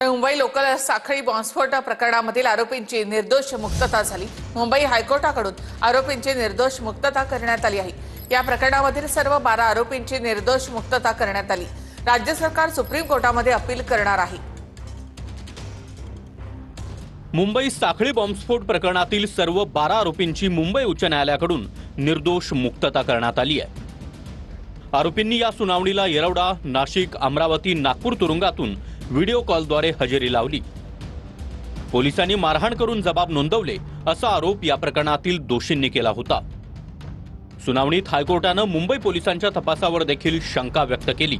Mumbai local साखळी बॉम्बस्फोट प्रकरणामधील आरोपींची निर्दोष मुक्तता झाली। मुंबई हायकोर्टाकडून आरोपींची निर्दोष मुक्तता करण्यात आली आहे। या प्रकरणामधील सर्व 12 आरोपींची निर्दोष मुक्तता करण्यात आली। राज्य सरकार सुप्रीम कोर्टामध्ये अपील करणार आहे। मुंबई साखळी बॉम्बस्फोट प्रकरणातील सर्व 12 आरोपींची मुंबई उच्च न्यायालयाकडून निर्दोष मुक्तता करण्यात आली आहे। आरोपींनी या सुनावणीला येरवडा, नाशिक, अमरावती, नागपूर तुरुंगातून व्हिडिओ कॉलद्वारे हजेरी लावली। पोलिसांनी मारहाण करून जबाब नोंदवले असा आरोप या प्रकरणातील दोषींनी केला होता। सुनावणीत हायकोर्टाने मुंबई पोलिसांच्या तपासावर देखील शंका व्यक्त केली।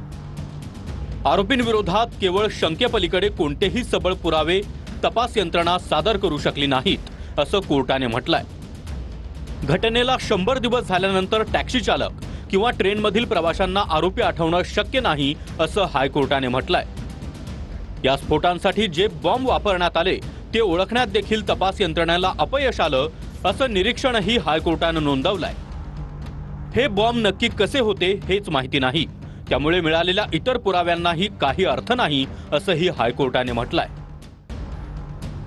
आरोपींविरोधात केवळ शंकेपलीकडे कोणतेही सबळ पुरावे तपास यंत्रणा सादर करू शकली नाहीत असं कोर्टाने म्हटलंय। घटनेला 100 दिवस झाल्यानंतर टॅक्सी चालक किंवा ट्रेनमधील प्रवाशांना आरोपी आठवणं शक्य नाही असं हायकोर्टाने म्हटलंय। या स्फोटांसाठी जे बॉम्ब वापरण्यात आले ते ओळखण्यात देखील तपास यंत्रणेला अपयश आलं असं निरीक्षणही हायकोर्टाने नोंदवलंय। हे बॉम्ब नक्की कसे होते हेच माहिती नाही, त्यामुळे मिळालेल्या इतर पुराव्यांनाही काही अर्थ नाही असंही हायकोर्टाने म्हटलंय।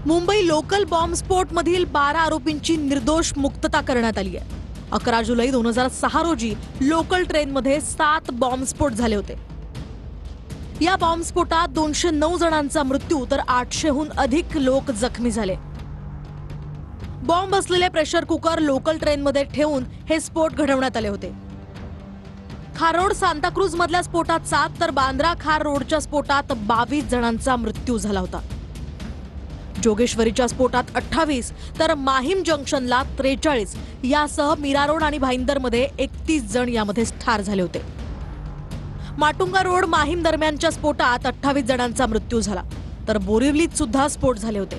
मुंबई लोकल बॉम्बस्फोट मधील 12 आरोपींची निर्दोष मुक्तता करण्यात आली आहे। 11 जुलै 2006 रोजी लोकल ट्रेनमध्ये 7 बॉम्बस्फोट झाले होते। या बॉम्बस्फोटात 209 जणांचा मृत्यू तर 800हून अधिक लोक जखमी झाले। बॉम्ब असलेले प्रेशर कुकर लोकल ट्रेनमध्ये ठेवून हे स्फोट घडवण्यात आले होते। खारोड सांताक्रूज मधल्या स्फोटात 7 तर बांद्रा खार रोडच्या स्फोटात 22 जणांचा मृत्यू झाला होता। जोगेश्वरीच्या स्फोटात 28 तर माहीम जंक्शनला 43 यासह मीरा रोड आणि भाईंदरमध्ये 31 जण यामध्ये ठार झाले होते। माटुंगा रोड माहीम दरम्यानच्या स्फोटात 28 जणांचा मृत्यू झाला तर बोरिवलीत सुद्धा स्फोट झाले होते।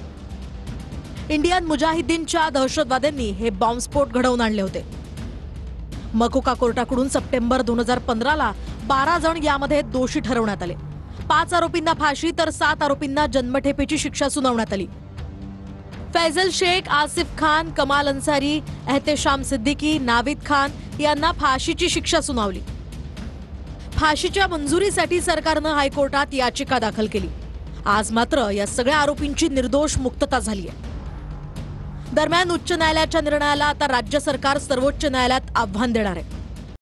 इंडियन मुजाहिदीनच्या दहशतवाद्यांनी हे बॉम्बस्फोट घडवून आणले होते। मकोका कोर्टाकडून सप्टेंबर 2015 ला 12 जण यामध्ये दोषी ठरवण्यात आले। 5 आरोपींना फाशी तर 7 आरोपींना जन्मठेपेची शिक्षा सुनावण्यात आली। फैजल शेख, आसिफ खान, कमाल अन्सारी, एहतेशाम सिद्दीकी, नाविद खान यांना फाशीची शिक्षा सुनावली। फाशीच्या मंजुरीसाठी सरकारनं हायकोर्टात याचिका दाखल केली। आज मात्र या सगळ्या आरोपींची निर्दोष मुक्तता झाली आहे। दरम्यान उच्च न्यायालयाच्या निर्णयाला आता राज्य सरकार सर्वोच्च न्यायालयात आव्हान देणार आहे।